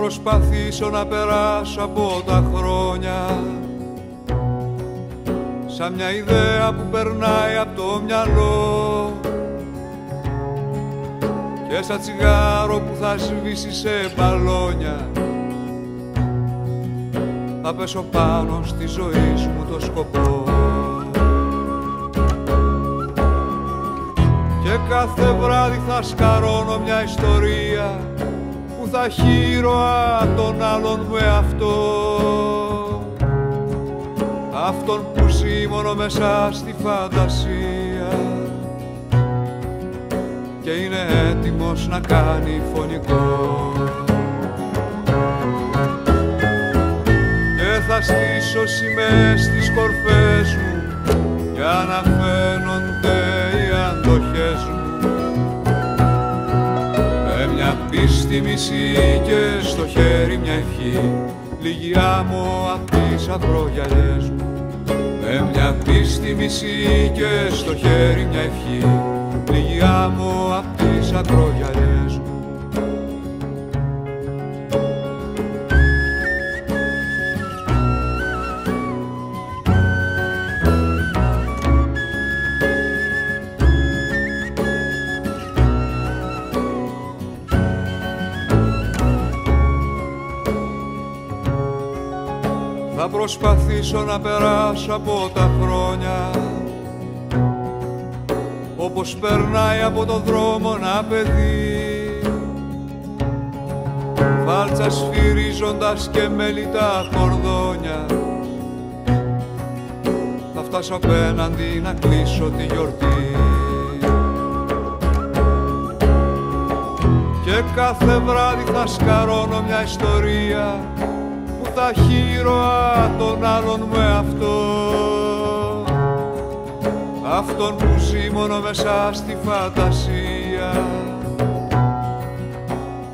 προσπαθήσω να περάσω από τα χρόνια σαν μια ιδέα που περνάει από το μυαλό και σαν τσιγάρο που θα σβήσει σε μπαλόνια θα πέσω πάνω στη ζωή μου το σκοπό. Και κάθε βράδυ θα σκαρώνω μια ιστορία που θα έχει ήρωα τον άλλον μου εαυτό, αυτόν που ζει μόνο μέσα στη φαντασία και είναι έτοιμος να κάνει φωνικό. Και θα στήσω σημαίες στις κορφές μου για να φαίνονται οι αντοχές μου, με μια πίστη μισή και στο χέρι μια ευχή, λίγη άμμο απ' τις ακρογιαλιές μου. Με μια πίστη μισή και στο χέρι μια ευχή, λίγη άμμο απ' τις ακρογιαλιές μου. Θα προσπαθήσω να περάσω από τα χρόνια όπως περνάει από το δρόμο ένα παιδί, φάλτσα σφυρίζοντας και μέλιτα κορδόνια. Θα φτάσω απέναντι να κλείσω τη γιορτή και κάθε βράδυ θα σκαρώνω μια ιστορία που θα έχει ήρωα τον άλλον μου εαυτό, αυτόν που ζει μόνο μέσα στη φαντασία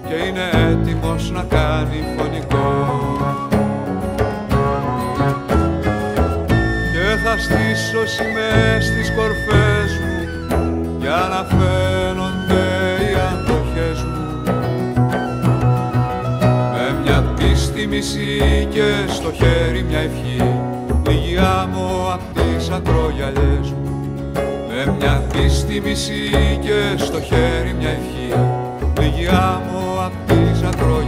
και είναι έτοιμος να κάνει φωνικό. Και θα στήσω σημαίες στις κορφές μου για να φαίνονται οι αντοχές μου, με μια πίστη μισή και στο χέρι μια ευχή, λίγη άμμο απ' τις ακρογιαλιές μου. Με μια πίστη μισή και στο χέρι μια ευχή, λίγη άμμο απ' τις ακρογιαλιές μου.